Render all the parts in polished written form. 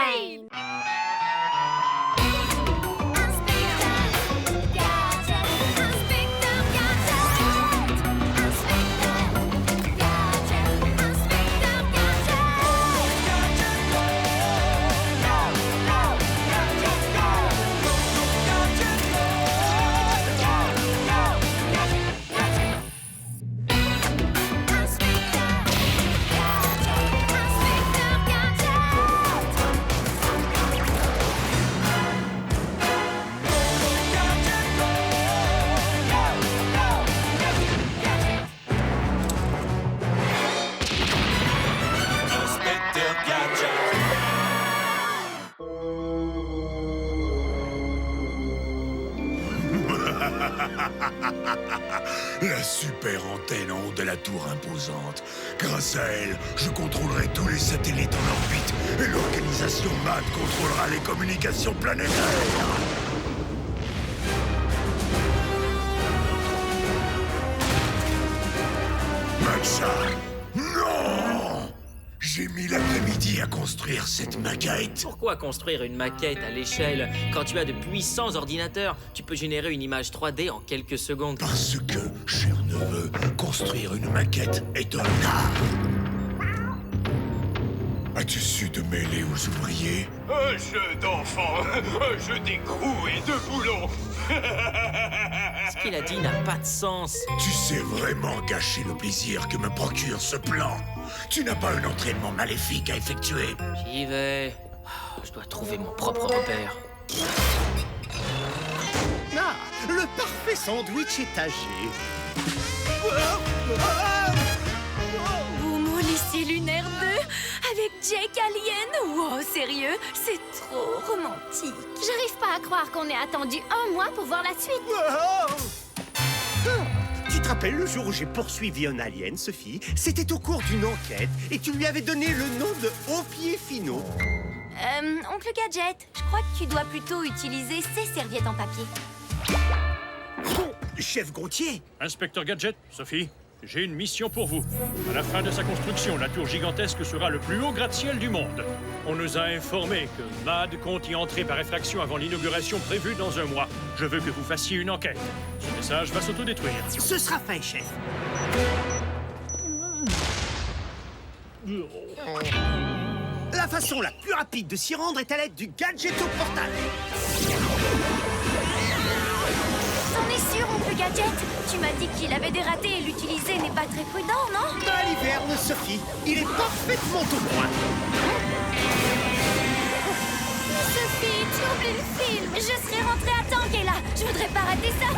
fail! La super antenne en haut de la tour imposante. Grâce à elle, je contrôlerai tous les satellites en orbite et l'organisation MAD contrôlera les communications planétaires. Macha, non! J'ai mis l'après-midi à construire cette maquette. Pourquoi construire une maquette à l'échelle? Quand tu as de puissants ordinateurs, tu peux générer une image 3D en quelques secondes. Parce que, cher neveu, construire une maquette est un art. As-tu su te mêler aux ouvriers? Un jeu d'enfant, un jeu d'écrou et de boulons. Ce qu'il a dit n'a pas de sens. Tu sais vraiment gâcher le plaisir que me procure ce plan. Tu n'as pas un entraînement maléfique à effectuer. J'y vais. Je dois trouver mon propre repère. Ah, le parfait sandwich étagé. Vous lycée lunaire 2 avec Jake Alien. Wow, sérieux? C'est trop romantique. J'arrive pas à croire qu'on ait attendu un mois pour voir la suite. Tu te rappelles le jour où j'ai poursuivi un alien, Sophie? C'était au cours d'une enquête et tu lui avais donné le nom de Haut-Pied Finot. Oncle Gadget, je crois que tu dois plutôt utiliser ces serviettes en papier. Chef Gautier. Inspecteur Gadget, Sophie, j'ai une mission pour vous. À la fin de sa construction, la tour gigantesque sera le plus haut gratte-ciel du monde. On nous a informé que MAD compte y entrer par effraction avant l'inauguration prévue dans un mois. Je veux que vous fassiez une enquête. Ce message va s'autodétruire. Ce sera fait, chef. La façon la plus rapide de s'y rendre est à l'aide du Gadgeto Portal. T'en es sûr, Oncle Gadget? Tu m'as dit qu'il avait des ratés et l'utiliser n'est pas très prudent, non? Baliverne, Sophie, il est parfaitement au point. Sophie, tu oublies le film. Je serai rentrée à temps, Kayla. Je voudrais pas rater ça.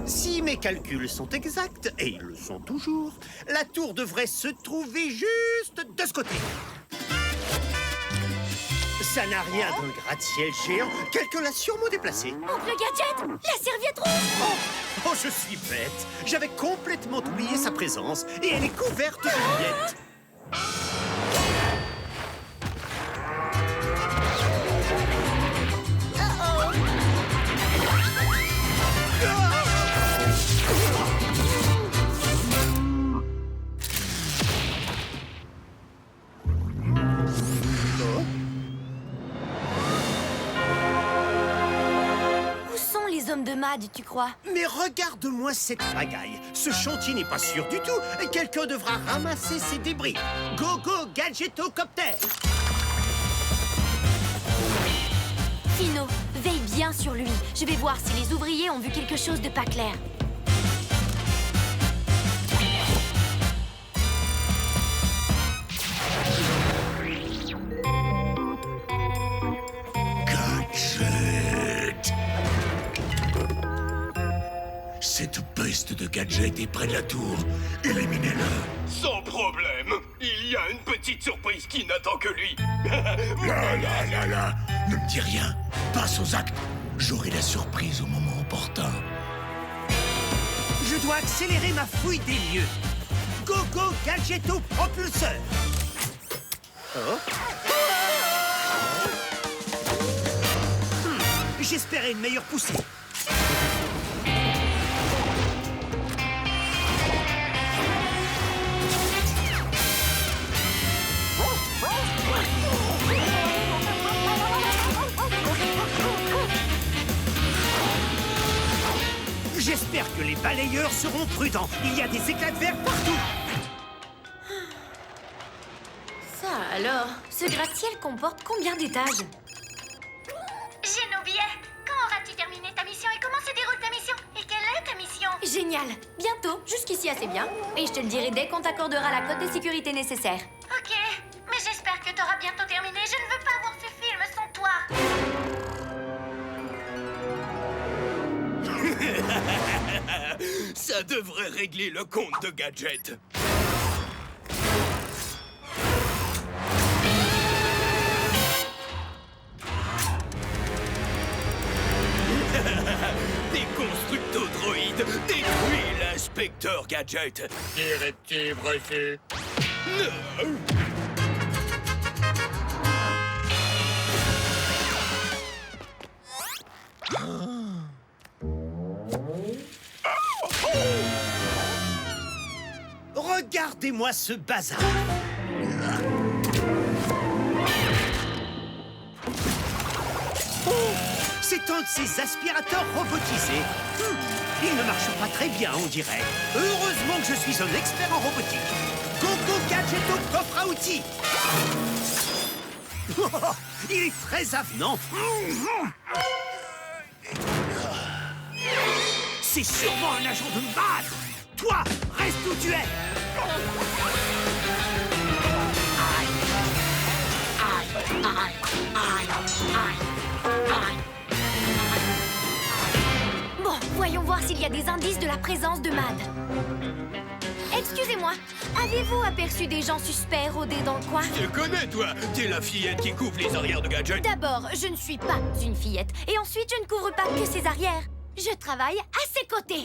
Si mes calculs sont exacts, et ils le sont toujours, la tour devrait se trouver juste de ce côté. Ça n'a rien d'un gratte-ciel géant. Quelqu'un l'a sûrement déplacé. Oncle Gadget, la serviette rouge. Oh, je suis bête. J'avais complètement oublié sa présence et elle est couverte de miettes. Hommes de MAD, tu crois? Mais regarde-moi cette pagaille. Ce chantier n'est pas sûr du tout. Quelqu'un devra ramasser ces débris. Go, go, Gadgetocopter! Fino, veille bien sur lui. Je vais voir si les ouvriers ont vu quelque chose de pas clair. Cette peste de Gadget est près de la tour. Éliminez-le. Sans problème. Il y a une petite surprise qui n'attend que lui. Là. Ne me dis rien. Passe aux actes. J'aurai la surprise au moment opportun. Je dois accélérer ma fouille des lieux. Go, go, Gadgeto propulseur. J'espérais une meilleure poussée. balayeurs seront prudents. Il y a des éclats de verre partout. Ça alors, ce gratte-ciel comporte combien d'étages? Génobier, quand auras-tu terminé ta mission et comment se déroule ta mission? Et quelle est ta mission? Génial. Bientôt, jusqu'ici assez bien. Et je te le dirai dès qu'on t'accordera la cote de sécurité nécessaire. Ok, mais j'espère que t'auras bientôt terminé. Je ne veux pas voir ce film sans toi. Ça devrait régler le compte de Gadget. Des constructodroïdes détruisent l'inspecteur Gadget. Directive reçue. Regardez-moi ce bazar. Oh, c'est un de ces aspirateurs robotisés. Il ne marche pas très bien, on dirait. Heureusement que je suis un expert en robotique. Go Gadget au coffre à outils. Oh, il est très avenant. C'est sûrement un agent de MAD. Toi, reste où tu es. Bon, voyons voir s'il y a des indices de la présence de MAD. Excusez-moi, avez-vous aperçu des gens suspects rôder dans le coin? Je te connais, toi. T'es la fillette qui couvre les arrières de Gadget. D'abord, je ne suis pas une fillette. Et ensuite, je ne couvre pas que ses arrières. Je travaille à ses côtés.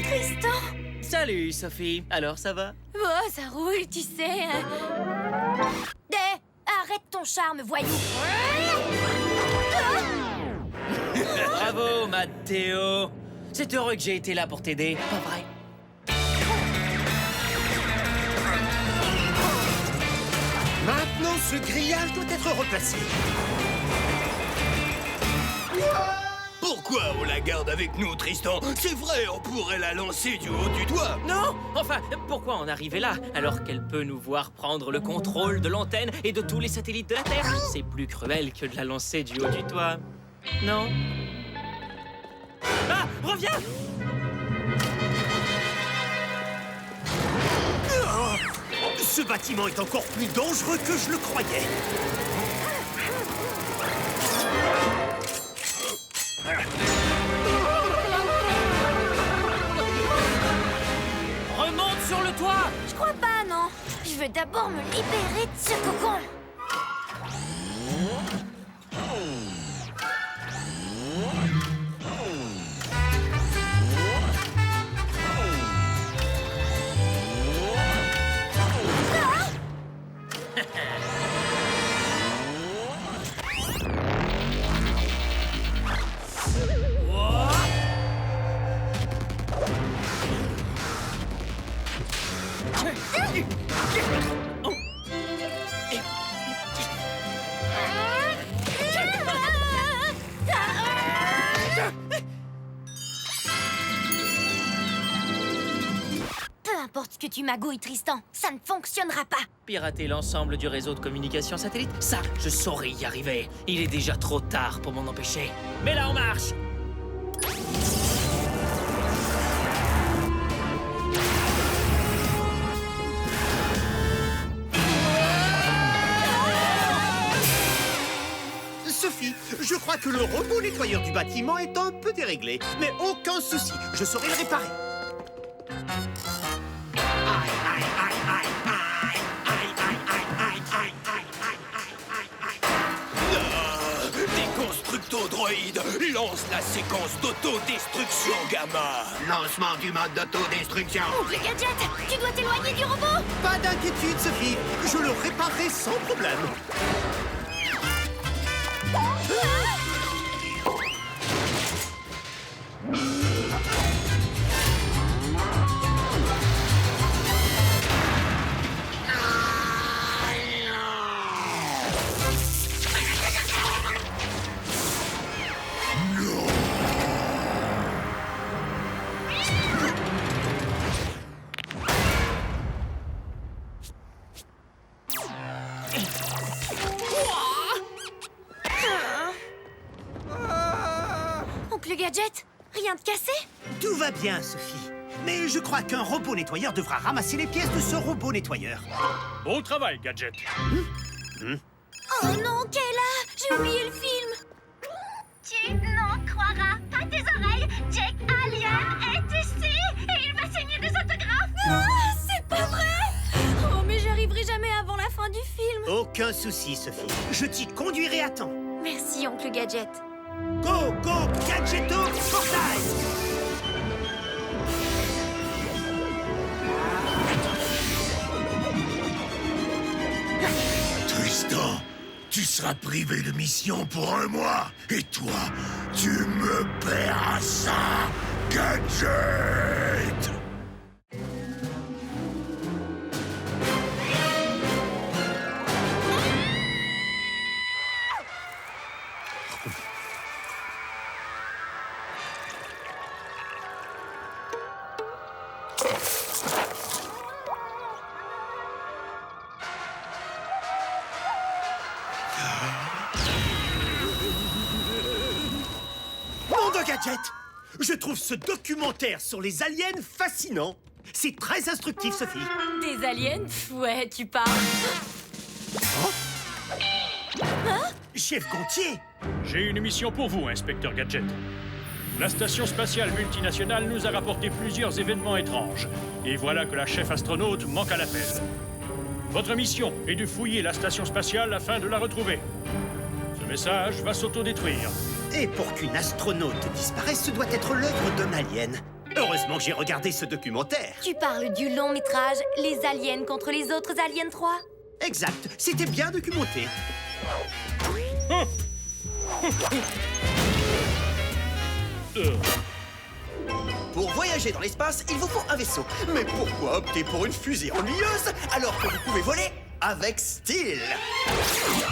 Tristan! Salut, Sophie. Alors, ça va? Oh, ça roule, tu sais. Arrête ton charme, voyou. Bravo, Matteo. C'est heureux que j'ai été là pour t'aider, pas vrai? Maintenant, ce grillage doit être replacé. Pourquoi on la garde avec nous, Tristan? C'est vrai, on pourrait la lancer du haut du toit. Non! Enfin, pourquoi en arriver là, alors qu'elle peut nous voir prendre le contrôle de l'antenne et de tous les satellites de la Terre? C'est plus cruel que de la lancer du haut du toit. Non? Ah! Reviens! Ce bâtiment est encore plus dangereux que je le croyais. Remonte sur le toit! Je crois pas, non. Je veux d'abord me libérer de ce cocon. Peu importe ce que tu magouilles, Tristan, ça ne fonctionnera pas. Pirater l'ensemble du réseau de communication satellite, ça, je saurais y arriver. Il est déjà trop tard pour m'en empêcher. Mais là, on marche! Sophie, je crois que le robot nettoyeur du bâtiment est un peu déréglé. Mais aucun souci, je saurai le réparer. Des constructodroïdes lancent la séquence d'autodestruction gamma. Lancement du mode d'autodestruction. Le gadget, tu dois t'éloigner du robot. Pas d'inquiétude, Sophie, je le réparerai sans problème. oncle Gadget? Rien de cassé? Tout va bien, Sophie. Mais je crois qu'un robot nettoyeur devra ramasser les pièces de ce robot nettoyeur. Bon travail, Gadget. Oh non, Kayla! J'ai oublié le film! Tu n'en croiras pas tes oreilles. Jake Alien est ici et il va signer des autographes. Ah, c'est pas vrai! Oh, mais j'arriverai jamais avant la fin du film. Aucun souci, Sophie. Je t'y conduirai à temps. Merci, oncle Gadget. Go, go, Gadgeto, portail! Tristan, tu seras privé de mission pour 1 mois. Et toi, tu me paieras ça, Gadget! Nom de Gadget! Je trouve ce documentaire sur les aliens fascinant. C'est très instructif, Sophie. Des aliens? Ouais, tu parles. Chef Gontier! J'ai une mission pour vous, inspecteur Gadget. La station spatiale multinationale nous a rapporté plusieurs événements étranges. Et voilà que la chef astronaute manque à l'appel. Votre mission est de fouiller la station spatiale afin de la retrouver. Ce message va s'autodétruire. Et pour qu'une astronaute disparaisse, ce doit être l'œuvre d'un alien. Heureusement que j'ai regardé ce documentaire. Tu parles du long métrage Les aliens contre les autres aliens 3? Exact, c'était bien documenté. Pour voyager dans l'espace, il vous faut un vaisseau. Mais pourquoi opter pour une fusée ennuyeuse alors que vous pouvez voler avec style?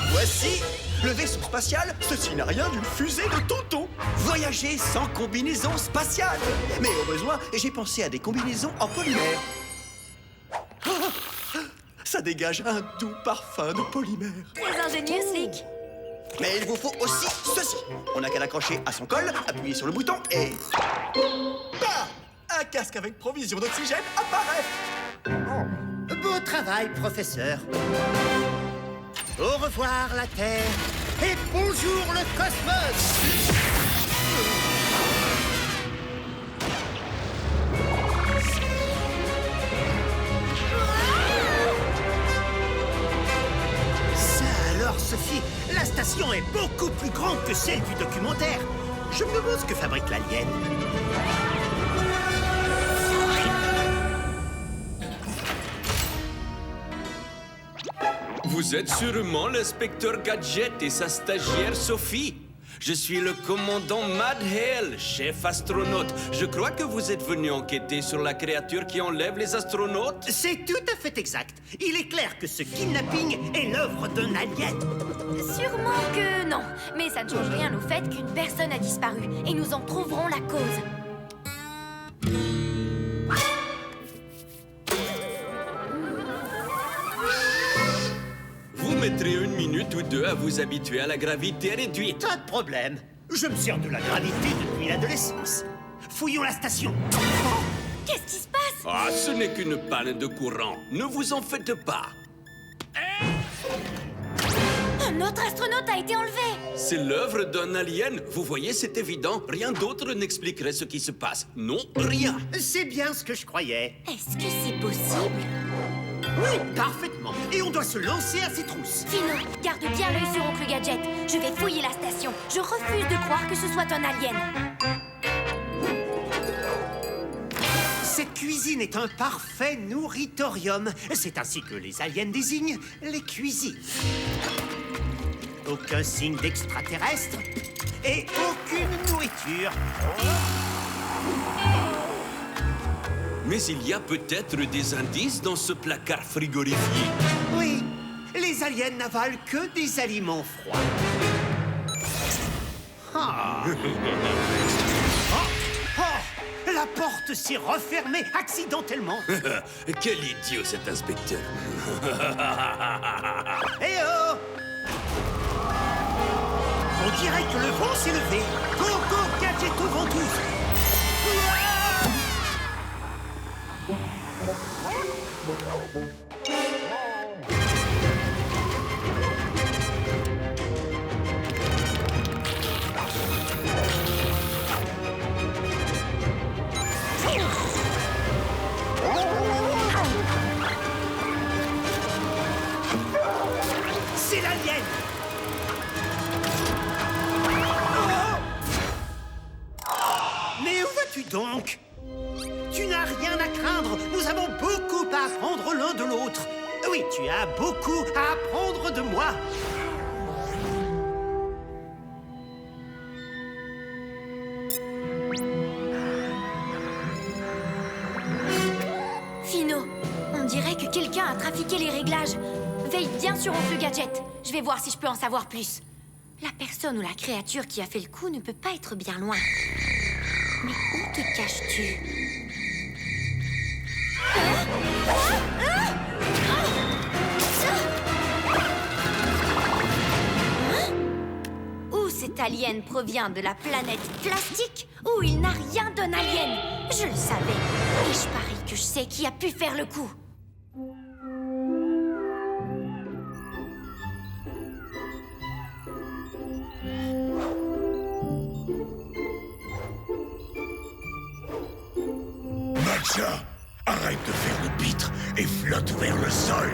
Voici le vaisseau spatial, ceci n'a rien d'une fusée de tonton. Voyager sans combinaison spatiale. Mais au besoin, j'ai pensé à des combinaisons en polymère. Ça dégage un doux parfum de polymère. Très ingénieux, Slick. Mais il vous faut aussi ceci. On n'a qu'à l'accrocher à son col, appuyer sur le bouton et... Bah! Un casque avec provision d'oxygène apparaît. Beau travail, professeur. Au revoir, la Terre. Et bonjour, le cosmos. Ça alors, Sophie, la station est beaucoup plus grande que celle du documentaire. Je me demande ce que fabrique l'alien. Vous êtes sûrement l'inspecteur Gadget et sa stagiaire Sophie. Je suis le commandant Mad Hale, chef astronaute. Je crois que vous êtes venu enquêter sur la créature qui enlève les astronautes. C'est tout à fait exact. Il est clair que ce kidnapping est l'œuvre d'un alien. Sûrement que non. Mais ça ne change rien au fait qu'une personne a disparu. Et nous en trouverons la cause. Vous mettrez 1 minute ou 2 à vous habituer à la gravité réduite. Pas de problème. Je me sers de la gravité depuis l'adolescence. Fouillons la station. Qu'est-ce qui se passe? Ah, ce n'est qu'une panne de courant. Ne vous en faites pas. Un autre astronaute a été enlevé. C'est l'œuvre d'un alien. Vous voyez, c'est évident. Rien d'autre n'expliquerait ce qui se passe. Non, rien. C'est bien ce que je croyais. Est-ce que c'est possible? Oui, parfaitement. Et on doit se lancer à ses trousses. Philo, garde bien l'œil sur oncle Gadget. Je vais fouiller la station. Je refuse de croire que ce soit un alien. Cette cuisine est un parfait nourritorium. C'est ainsi que les aliens désignent les cuisines. Aucun signe d'extraterrestre et aucune nourriture. Mais il y a peut-être des indices dans ce placard frigorifié. Oui, les aliens n'avalent que des aliments froids. Ah. Oh, la porte s'est refermée accidentellement. Quel idiot cet inspecteur. Eh oh! On dirait que le vent s'est levé. Go, go, Gadgeto, C'est l'alien! Mais où vas-tu donc? Tu n'as rien à craindre, nous avons beaucoup à apprendre l'un de l'autre. Oui, tu as beaucoup à apprendre de moi. Fino, on dirait que quelqu'un a trafiqué les réglages. Veille bien sur Oncle Gadget. Je vais voir si je peux en savoir plus. La personne ou la créature qui a fait le coup ne peut pas être bien loin. Mais où te caches-tu? Ou cet alien provient de la planète plastique, ou il n'a rien d'un alien. Je le savais. Et je parie que je sais qui a pu faire le coup. Macha, arrête de faire le pitre et flotte vers le sol.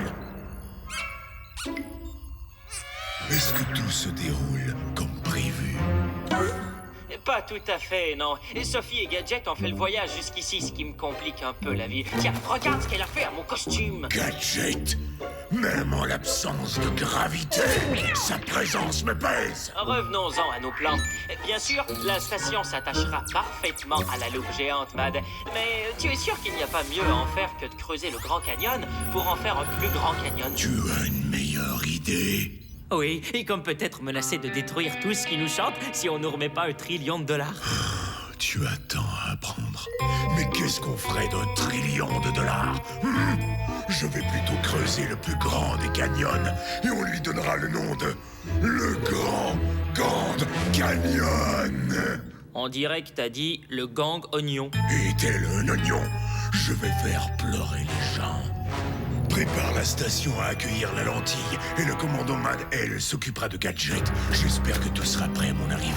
Est-ce que tout se déroule comme prévu? Pas tout à fait, non. Et Sophie et Gadget ont fait le voyage jusqu'ici, ce qui me complique un peu la vie. Tiens, regarde ce qu'elle a fait à mon costume. Gadget, même en l'absence de gravité, sa présence me pèse. Revenons-en à nos plans. Bien sûr, la station s'attachera parfaitement à la loupe géante, Mad. Mais tu es sûr qu'il n'y a pas mieux à en faire que de creuser le Grand Canyon pour en faire un plus grand canyon? Tu as une meilleure idée? Oui, et comme peut-être menacer de détruire tout ce qui nous chante si on ne remet pas $1 trillion. Tu as tant à apprendre. Mais qu'est-ce qu'on ferait d'1 trillion de dollars? Je vais plutôt creuser le plus grand des canyons et on lui donnera le nom de... le Grand Gang Canyon. On dirait que t'as dit le gang oignon. Et tel un oignon, je vais faire pleurer les gens. Prépare la station à accueillir la lentille et le commandant Mad, elle, s'occupera de Gadget. J'espère que tout sera prêt à mon arrivée.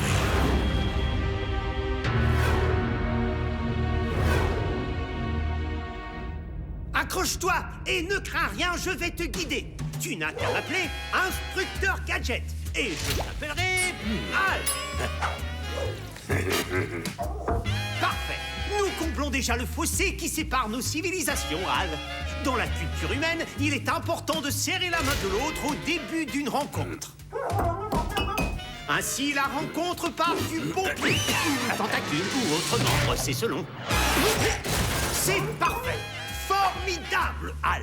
Accroche-toi et ne crains rien, je vais te guider. Tu n'as qu'à m'appeler Instructeur Gadget. Et je t'appellerai Al. Parfait. Nous comblons déjà le fossé qui sépare nos civilisations, Al. Dans la culture humaine, il est important de serrer la main de l'autre au début d'une rencontre. Ainsi, la rencontre part du bon pied, ou tentacule, ou autre membre, c'est selon. C'est parfait. Formidable, Al.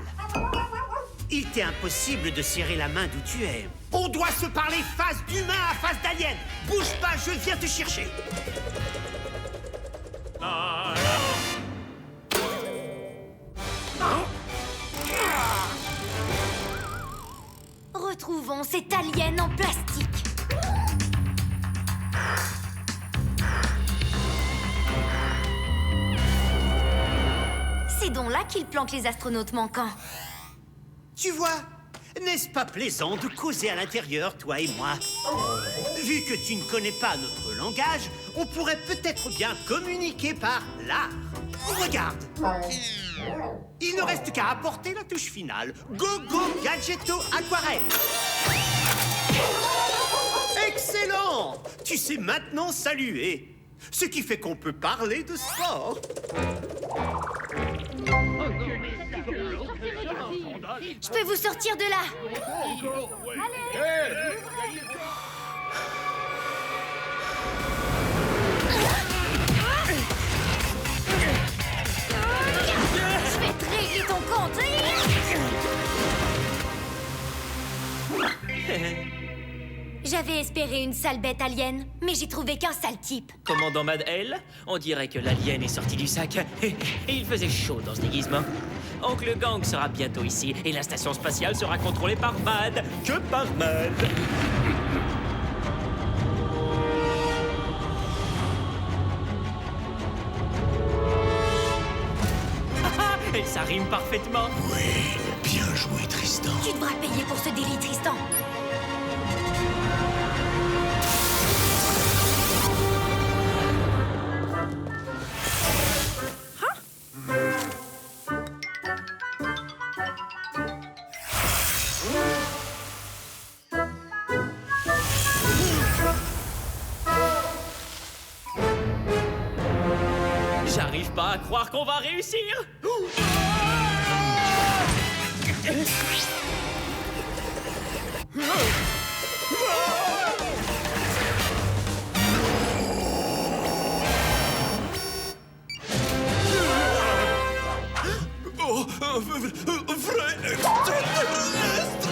Il t'est impossible de serrer la main d'où tu es. On doit se parler face d'humain à face d'alien. Bouge pas, je viens te chercher. Retrouvons cet alien en plastique. C'est donc là qu'il planque les astronautes manquants. Tu vois, n'est-ce pas plaisant de causer à l'intérieur, toi et moi? Vu que tu ne connais pas notre langage, on pourrait peut-être bien communiquer par l'art. Regarde. Il ne reste qu'à apporter la touche finale. Go, go, Gadgetto, aquarelle. Excellent! Tu sais maintenant saluer. Ce qui fait qu'on peut parler de sport. Je peux vous sortir de là. Je vais te régler ton compte. J'avais espéré une sale bête alien, mais j'ai trouvé qu'un sale type. Commandant Mad L, on dirait que l'alien est sorti du sac. Et il faisait chaud dans ce déguisement. Oncle Gang sera bientôt ici et la station spatiale sera contrôlée par Mad. Que par Mad. Et ça rime parfaitement. Oui, Bien joué, Tristan. Tu devras payer pour ce délit, Tristan. J'arrive pas à croire qu'on va réussir. Oh, vrai extraterrestre!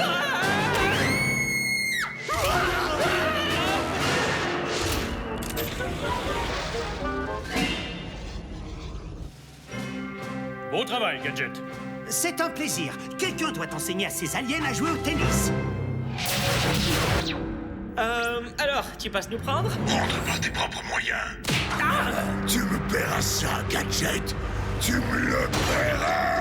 Bon travail, Gadget. C'est un plaisir. Quelqu'un doit enseigner à ces aliens à jouer au tennis. Alors, tu passes nous prendre? Rentre par tes propres moyens. Tu me paieras ça, Gadget. Tu me le paieras.